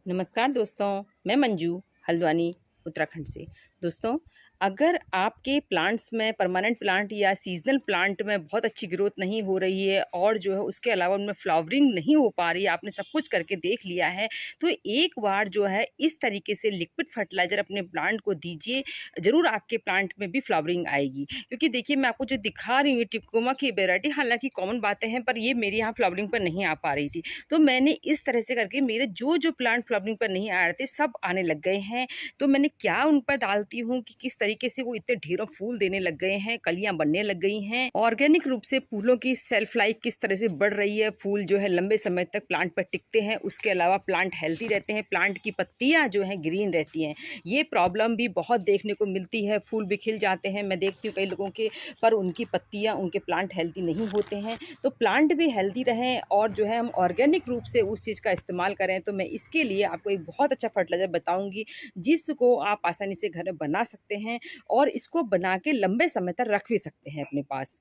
नमस्कार दोस्तों, मैं मंजू हल्द्वानी उत्तराखंड से। दोस्तों, अगर आपके प्लांट्स में परमानेंट प्लांट या सीज़नल प्लांट में बहुत अच्छी ग्रोथ नहीं हो रही है और जो है उसके अलावा उनमें फ्लावरिंग नहीं हो पा रही है, आपने सब कुछ करके देख लिया है, तो एक बार जो है इस तरीके से लिक्विड फर्टिलाइज़र अपने प्लांट को दीजिए, ज़रूर आपके प्लांट में भी फ्लावरिंग आएगी। क्योंकि देखिए मैं आपको जो दिखा रही हूँ टिकोमा की वैरायटी, हालाँकि कॉमन बातें हैं पर ये मेरे यहाँ फ्लावरिंग पर नहीं आ पा रही थी। तो मैंने इस तरह से करके मेरे जो प्लांट फ्लावरिंग पर नहीं आ रहे थे सब आने लग गए हैं। तो मैंने क्या उन पर डालती हूँ कि किस तरीके से वो इतने ढेरों फूल देने लग गए हैं, कलियां बनने लग गई हैं। ऑर्गेनिक रूप से फूलों की सेल्फ लाइफ किस तरह से बढ़ रही है, फूल जो है लंबे समय तक प्लांट पर टिकते हैं, उसके अलावा प्लांट हेल्थी रहते हैं, प्लांट की पत्तियां जो हैं ग्रीन रहती हैं। ये प्रॉब्लम भी बहुत देखने को मिलती है, फूल भी खिल जाते हैं, मैं देखती हूँ कई लोगों के, पर उनकी पत्तियां, उनके प्लांट हेल्थी नहीं होते हैं। तो प्लांट भी हेल्दी रहें और जो है हम ऑर्गेनिक रूप से उस चीज़ का इस्तेमाल करें, तो मैं इसके लिए आपको एक बहुत अच्छा फर्टिलाइज़र बताऊंगी जिसको आप आसानी से घर में बना सकते हैं और इसको बना के लंबे समय तक रख भी सकते हैं अपने पास।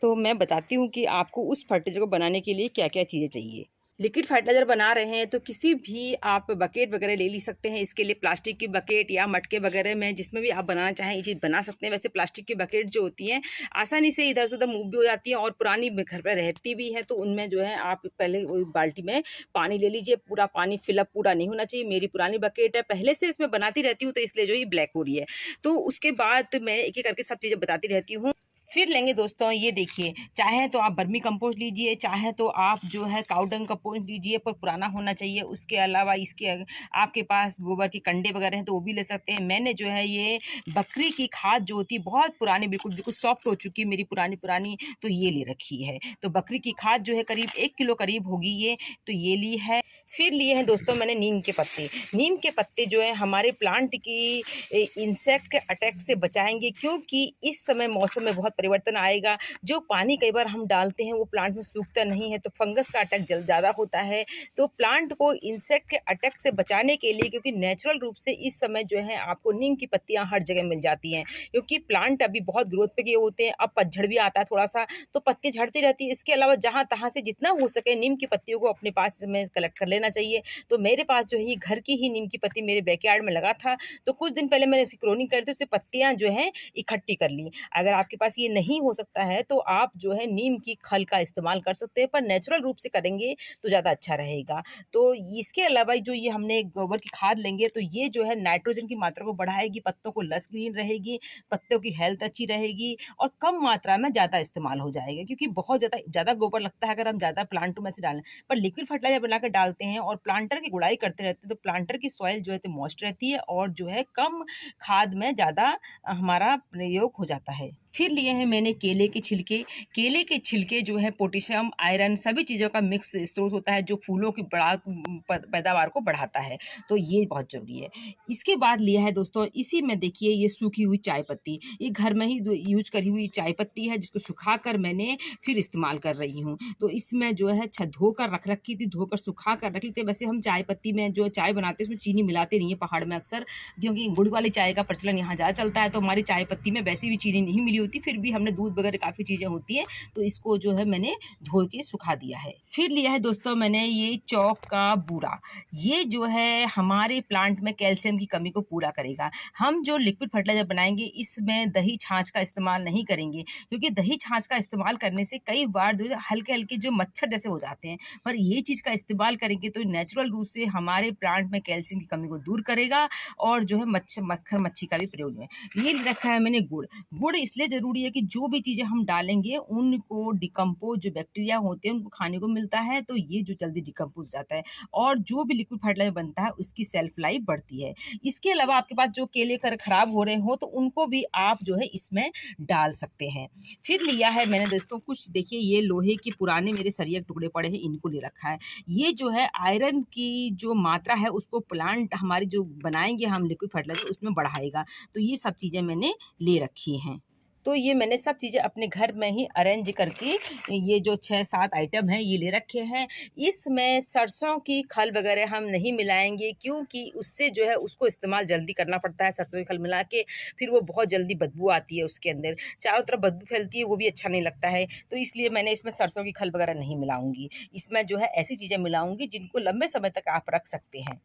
तो मैं बताती हूँ कि आपको उस फर्टिलाइज़र को बनाने के लिए क्या-क्या चीज़ें चाहिए। लिक्विड फर्टिलाइज़र बना रहे हैं तो किसी भी आप बकेट वगैरह ले सकते हैं। इसके लिए प्लास्टिक की बकेट या मटके वगैरह में जिसमें भी आप बनाना चाहें ये चीज़ बना सकते हैं। वैसे प्लास्टिक की बकेट जो होती हैं आसानी से इधर से उधर मूव भी हो जाती हैं और पुरानी घर पे रहती भी हैं, तो उनमें जो है आप पहले वो बाल्टी में पानी ले लीजिए। पूरा पानी फिलअप पूरा नहीं होना चाहिए। मेरी पुरानी बकेट है, पहले से इसमें बनाती रहती हूँ तो इसलिए जो ये ब्लैक हो रही है। तो उसके बाद मैं एक-एक करके सब चीज़ें बताती रहती हूँ। फिर लेंगे दोस्तों, ये देखिए, चाहे तो आप वर्मी कंपोस्ट लीजिए, चाहे तो आप जो है काऊ डंग कंपोस्ट लीजिए, पर पुराना होना चाहिए। उसके अलावा इसके आपके पास गोबर के कंडे वगैरह हैं तो वो भी ले सकते हैं। मैंने जो है ये बकरी की खाद जो होती है बहुत पुरानी, बिल्कुल बिल्कुल सॉफ्ट हो चुकी है मेरी पुरानी पुरानी, तो ये ले रखी है। तो बकरी की खाद जो है करीब 1 किलो करीब होगी ये, तो ये ली है। फिर लिए हैं दोस्तों मैंने नीम के पत्ते। नीम के पत्ते जो है हमारे प्लांट की इंसेक्ट के अटैक से बचाएंगे, क्योंकि इस समय मौसम में बहुत परिवर्तन आएगा। जो पानी कई बार हम डालते हैं वो प्लांट में सूखता नहीं है, तो फंगस का अटैक जल्द ज़्यादा होता है। तो प्लांट को इंसेक्ट के अटैक से बचाने के लिए, क्योंकि नेचुरल रूप से इस समय जो है आपको नीम की पत्तियां हर जगह मिल जाती हैं, क्योंकि प्लांट अभी बहुत ग्रोथ पे गए होते हैं। अब पतझड़ भी आता है थोड़ा सा, तो पत्ती झड़ती रहती है। इसके अलावा जहां तहां से जितना हो सके नीम की पत्तियों को अपने पास में कलेक्ट कर लेना चाहिए। तो मेरे पास जो है ये घर की ही नीम की पत्ती मेरे बैकयार्ड में लगा था, तो कुछ दिन पहले मैंने इसकी क्लोनिंग कर दी, उससे पत्तियां जो है इकट्ठी कर ली। अगर आपके पास ये नहीं हो सकता है तो आप जो है नीम की खल का इस्तेमाल कर सकते हैं, पर नेचुरल रूप से करेंगे तो ज़्यादा अच्छा रहेगा। तो इसके अलावा जो ये हमने गोबर की खाद लेंगे तो ये जो है नाइट्रोजन की मात्रा को बढ़ाएगी, पत्तों को लस ग्रीन रहेगी, पत्तों की हेल्थ अच्छी रहेगी और कम मात्रा में ज़्यादा इस्तेमाल हो जाएगा, क्योंकि बहुत ज़्यादा ज़्यादा गोबर लगता है अगर हम ज़्यादा प्लांटों में से डालें। पर लिक्विड फर्टिलाइजर बनाकर डालते हैं और प्लांटर की गुड़ाई करते रहते हैं, तो प्लांटर की सॉइल जो है तो मॉइस्ट रहती है और जो है कम खाद में ज़्यादा हमारा प्रयोग हो जाता है। फिर लिए हैं मैंने केले के छिलके। केले के छिलके जो है पोटेशियम, आयरन सभी चीज़ों का मिक्स स्रोत होता है, जो फूलों की पैदावार को बढ़ाता है, तो ये बहुत ज़रूरी है। इसके बाद लिया है दोस्तों, इसी में देखिए ये सूखी हुई चाय पत्ती, ये घर में ही यूज करी हुई चाय पत्ती है, जिसको सुखाकर मैंने फिर इस्तेमाल कर रही हूँ। तो इसमें जो है धोकर रख रखी थी, धोकर सुखा कर रख ली थी। वैसे हम चाय पत्ती में जो चाय बनाते हैं उसमें चीनी मिलाते नहीं है पहाड़ में अक्सर, क्योंकि गुड़ वाली चाय का प्रचलन यहाँ ज़्यादा चलता है, तो हमारी चाय पत्ती में वैसे भी चीनी नहीं मिली होती, फिर भी हमने दूध वगैरह काफ़ी चीज़ें होती हैं, तो इसको जो है मैंने धो के सुखा दिया है। फिर लिया है दोस्तों मैंने ये चौक का बूरा। ये जो है हमारे प्लांट में कैल्शियम की कमी को पूरा करेगा। हम जो लिक्विड फर्टिलाइजर बनाएंगे इसमें दही छाछ का इस्तेमाल नहीं करेंगे, क्योंकि दही छाछ का इस्तेमाल करने से कई बार जो हल्के हल्के जो मच्छर जैसे हो जाते हैं, पर ये चीज़ का इस्तेमाल करेंगे तो नेचुरल रूप से हमारे प्लांट में कैल्शियम की कमी को दूर करेगा और जो है मक्खर मच्छी का भी प्रयोग है। ये रखा है मैंने गुड़। गुड़ इसलिए ज़रूरी है कि जो भी चीज़ें हम डालेंगे उनको डिकम्पोज जो बैक्टीरिया होते हैं उनको खाने को मिलता है, तो ये जो जल्दी डिकम्पोज जाता है और जो भी लिक्विड फर्टिलाइजर बनता है उसकी सेल्फ लाइफ बढ़ती है। इसके अलावा आपके पास जो केले खराब हो रहे हो तो उनको भी आप जो है इसमें डाल सकते हैं। फिर लिया है मैंने दोस्तों कुछ, देखिए ये लोहे के पुराने मेरे सरिया के टुकड़े पड़े हैं, इनको ले रखा है। ये जो है आयरन की जो मात्रा है उसको प्लांट हमारी जो बनाएंगे हम लिक्विड फर्टिलाइजर उसमें बढ़ाएगा, तो ये सब चीज़ें मैंने ले रखी हैं। तो ये मैंने सब चीज़ें अपने घर में ही अरेंज करके ये जो 6-7 आइटम हैं ये ले रखे हैं। इसमें सरसों की खल वगैरह हम नहीं मिलाएंगे, क्योंकि उससे जो है उसको इस्तेमाल जल्दी करना पड़ता है। सरसों की खल मिला के फिर वो बहुत जल्दी बदबू आती है, उसके अंदर चारों तरफ बदबू फैलती है, वो भी अच्छा नहीं लगता है। तो इसलिए मैंने इसमें सरसों की खल वगैरह नहीं मिलाऊंगी। इसमें जो है ऐसी चीज़ें मिलाऊंगी जिनको लंबे समय तक आप रख सकते हैं।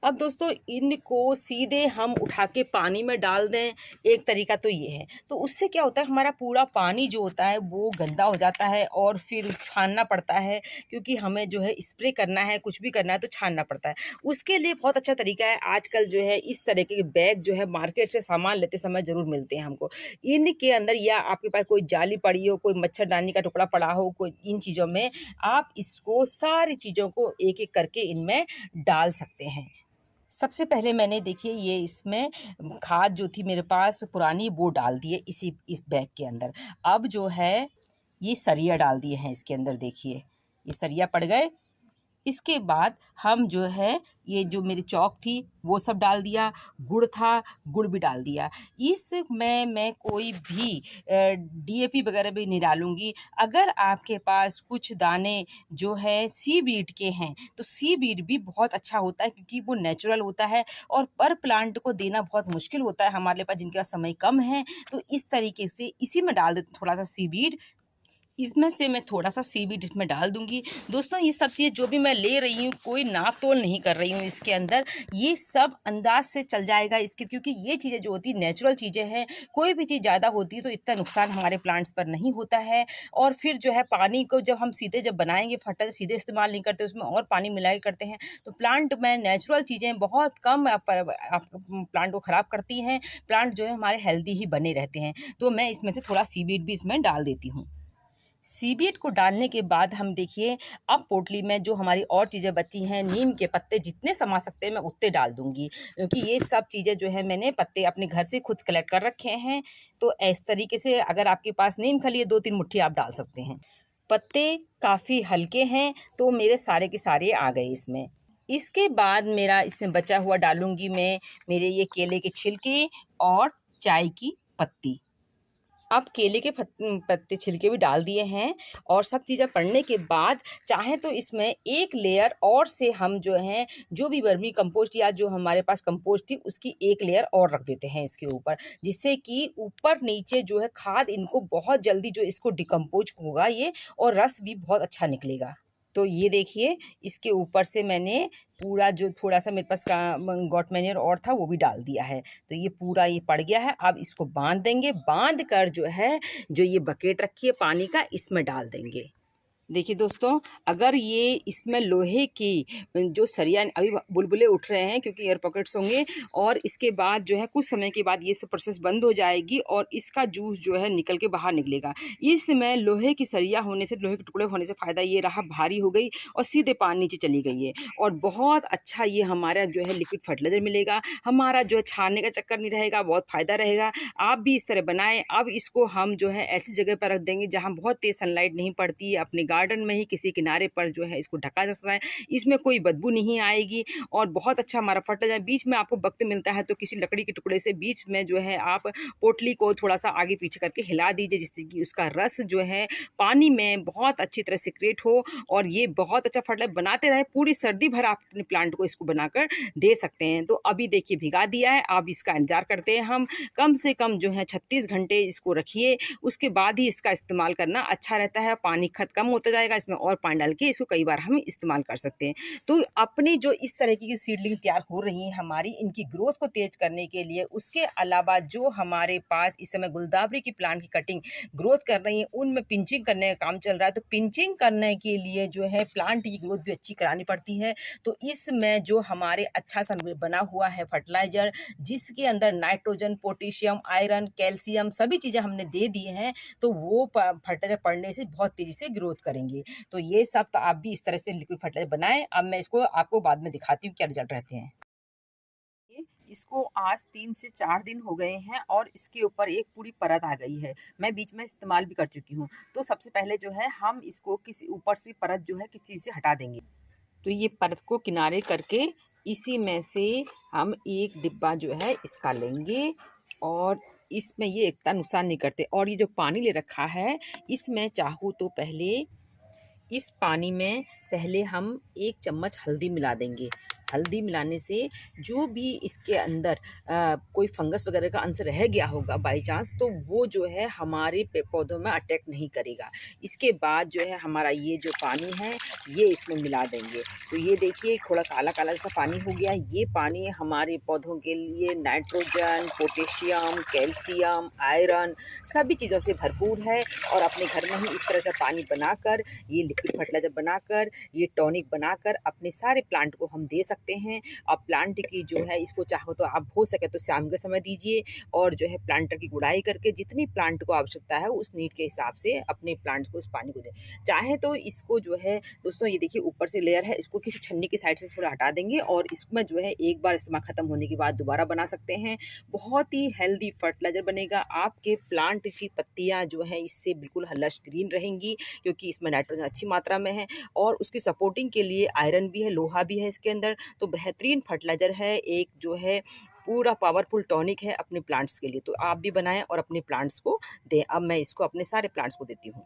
अब दोस्तों इनको सीधे हम उठा के पानी में डाल दें, एक तरीका तो ये है। तो उससे क्या होता है, हमारा पूरा पानी जो होता है वो गंदा हो जाता है और फिर छानना पड़ता है, क्योंकि हमें जो है स्प्रे करना है, कुछ भी करना है तो छानना पड़ता है। उसके लिए बहुत अच्छा तरीका है, आजकल जो है इस तरह के बैग जो है मार्केट से सामान लेते समय ज़रूर मिलते हैं हमको। इनके अंदर या आपके पास कोई जाली पड़ी हो, कोई मच्छरदानी का टुकड़ा पड़ा हो, कोई इन चीज़ों में आप इसको सारी चीज़ों को एक-एक करके इनमें डाल सकते हैं। सबसे पहले मैंने देखिए ये इसमें खाद जो थी मेरे पास पुरानी वो डाल दी है इस बैग के अंदर। अब जो है ये सरिया डाल दिए हैं इसके अंदर, देखिए ये सरिया पड़ गए। इसके बाद हम जो है ये जो मेरी चॉक थी वो सब डाल दिया, गुड़ था गुड़ भी डाल दिया। इसमें मैं कोई भी डीएपी वगैरह भी नहीं डालूँगी। अगर आपके पास कुछ दाने जो है सीवीड के हैं तो सीवीड भी बहुत अच्छा होता है, क्योंकि वो नेचुरल होता है और पर प्लांट को देना बहुत मुश्किल होता है हमारे पास जिनके पास समय कम है। तो इस तरीके से इसी में डाल देते थोड़ा-सा सीवीड, इसमें से मैं थोड़ा-सा सीवीड इसमें डाल दूँगी। दोस्तों ये सब चीज़ जो भी मैं ले रही हूँ, कोई नाप-तोल नहीं कर रही हूँ इसके अंदर, ये सब अंदाज़ से चल जाएगा इसके, क्योंकि ये चीज़ें जो होती हैं नेचुरल चीज़ें हैं। कोई भी चीज़ ज़्यादा होती है तो इतना नुकसान हमारे प्लांट्स पर नहीं होता है। और फिर जो है पानी को जब हम सीधे जब बनाएँगे फटर सीधे इस्तेमाल नहीं करते, उसमें और पानी मिला के करते हैं। तो प्लांट में नेचुरल चीज़ें बहुत कम प्लांट को ख़राब करती हैं। प्लांट जो है हमारे हेल्दी ही बने रहते हैं। तो मैं इसमें से थोड़ा सीवीड भी इसमें डाल देती हूँ। सीबीएट को डालने के बाद हम देखिए अब पोटली में जो हमारी और चीज़ें बची हैं, नीम के पत्ते जितने समा सकते हैं मैं उतने डाल दूँगी, क्योंकि ये सब चीज़ें जो है मैंने पत्ते अपने घर से खुद कलेक्ट कर रखे हैं। तो इस तरीके से अगर आपके पास नीम खली है 2-3 मुट्ठी आप डाल सकते हैं। पत्ते काफ़ी हल्के हैं तो मेरे सारे के सारे आ गए इसमें। इसके बाद मेरा इसमें बचा हुआ डालूँगी मैं मेरे ये केले के छिलके और चाय की पत्ती। अब केले के पत्ते छिलके भी डाल दिए हैं और सब चीज़ें पड़ने के बाद चाहें तो इसमें एक लेयर और से हम जो हैं जो भी वर्मी कंपोस्ट या जो हमारे पास कंपोस्ट थी उसकी एक लेयर और रख देते हैं इसके ऊपर, जिससे कि ऊपर नीचे जो है खाद इनको बहुत जल्दी जो इसको डिकम्पोज होगा ये और रस भी बहुत अच्छा निकलेगा। तो ये देखिए इसके ऊपर से मैंने पूरा जो थोड़ा-सा मेरे पास का गॉट मैन्योर और था वो भी डाल दिया है। तो ये पूरा ये पड़ गया है। अब इसको बाँध देंगे, बाँध कर जो है जो ये बकेट रखी है पानी का इसमें डाल देंगे। देखिए दोस्तों, अगर ये इसमें लोहे की जो सरिया अभी बुलबुले उठ रहे हैं क्योंकि एयर पॉकेट्स होंगे और इसके बाद जो है कुछ समय के बाद ये सब प्रोसेस बंद हो जाएगी और इसका जूस जो है निकल के बाहर निकलेगा। इसमें लोहे की सरिया होने से, लोहे के टुकड़े होने से फ़ायदा ये रहा भारी हो गई और सीधे पानी नीचे चली गई है और बहुत अच्छा ये हमारा जो है लिक्विड फर्टिलाइज़र मिलेगा। हमारा जो है छानने का चक्कर नहीं रहेगा, बहुत फ़ायदा रहेगा। आप भी इस तरह बनाएँ। अब इसको हम जो है ऐसी जगह पर रख देंगे जहाँ बहुत तेज़ सनलाइट नहीं पड़ती है, अपने गार्डन में ही किसी किनारे पर जो है इसको ढका जा सकता है। इसमें कोई बदबू नहीं आएगी और बहुत अच्छा हमारा फर्टिलाइज़र। बीच में आपको वक़्त मिलता है तो किसी लकड़ी के टुकड़े से बीच में जो है आप पोटली को थोड़ा-सा आगे पीछे करके हिला दीजिए, जिससे कि उसका रस जो है पानी में बहुत अच्छी तरह सिक्रेट हो और ये बहुत अच्छा फर्टिलाइज़र बनाते रहें। पूरी सर्दी भर आप अपने प्लांट को इसको बनाकर दे सकते हैं। तो अभी देखिए भिगा दिया है, अब इसका इंतज़ार करते हैं हम। कम से कम जो है 36 घंटे इसको रखिए, उसके बाद ही इसका इस्तेमाल करना अच्छा रहता है। पानी खत्म होता जाएगा, इसमें और पानी डाल के इसको कई बार हम इस्तेमाल कर सकते हैं। तो अपनी जो इस तरह की सीडलिंग तैयार हो रही है हमारी, इनकी ग्रोथ को तेज़ करने के लिए, उसके अलावा जो हमारे पास इस समय गुलदावरी की प्लांट की कटिंग ग्रोथ कर रही है, उनमें पिंचिंग करने का काम चल रहा है। तो पिंचिंग करने के लिए जो है प्लांट की ग्रोथ भी अच्छी करानी पड़ती है। तो इसमें जो हमारे अच्छा सा बना हुआ है फर्टिलाइज़र, जिसके अंदर नाइट्रोजन, पोटेशियम, आयरन, कैल्शियम सभी चीज़ें हमने दे दी हैं, तो वो फर्टिलाइज़र पड़ने से बहुत तेज़ी से ग्रोथ करेंगे। तो ये सब तो आप भी इस तरह से लिक्विड फर्टिलाइज़र बनाएँ। अब मैं इसको आपको बाद में दिखाती हूँ क्या रिज़ल्ट रहते हैं। इसको आज 3 से 4 दिन हो गए हैं और इसके ऊपर एक पूरी परत आ गई है। मैं बीच में इस्तेमाल भी कर चुकी हूँ। तो सबसे पहले जो है हम इसको किसी ऊपर से परत जो है किसी चीज़ से हटा देंगे। तो ये परत को किनारे करके इसी में से हम एक डिब्बा जो है इसका लेंगे और इसमें ये इतना नुकसान नहीं करते। और ये जो पानी ले रखा है इसमें चाहूँ तो पहले इस पानी में पहले हम 1 चम्मच हल्दी मिला देंगे। हल्दी मिलाने से जो भी इसके अंदर कोई फंगस वगैरह का अंश रह गया होगा बाई चांस, तो वो जो है हमारे पौधों में अटैक नहीं करेगा। इसके बाद जो है हमारा ये जो पानी है ये इसमें मिला देंगे। तो ये देखिए थोड़ा काला काला सा पानी हो गया। ये पानी हमारे पौधों के लिए नाइट्रोजन, पोटेशियम, कैल्शियम, आयरन सभी चीज़ों से भरपूर है। और अपने घर में ही इस तरह से पानी बनाकर, ये लिक्विड फर्टिलाइज़र बनाकर, ये टॉनिक बनाकर अपने सारे प्लांट को हम दे सकते हैं। अब प्लांट की जो है इसको चाहो तो आप हो सके तो शाम के समय दीजिए, और जो है प्लांटर की गुड़ाई करके जितनी प्लांट को आवश्यकता है उस नीड के हिसाब से अपने प्लांट को उस पानी को दें। चाहे तो इसको जो है दोस्तों, ये देखिए ऊपर से लेयर है, इसको किसी छन्नी की साइड से थोड़ा हटा देंगे और इसमें जो है एक बार इस्तेमाल खत्म होने के बाद दोबारा बना सकते हैं। बहुत ही हेल्दी फर्टिलाइजर बनेगा। आपके प्लांट की पत्तियां जो है इससे बिल्कुल लश ग्रीन रहेंगी, क्योंकि इसमें नाइट्रोजन अच्छी मात्रा में है और उसकी सपोर्टिंग के लिए आयरन भी है, लोहा भी है इसके अंदर। तो बेहतरीन फर्टिलाइजर है, एक जो है पूरा पावरफुल टॉनिक है अपने प्लांट्स के लिए। तो आप भी बनाएं और अपने प्लांट्स को दें। अब मैं इसको अपने सारे प्लांट्स को देती हूँ।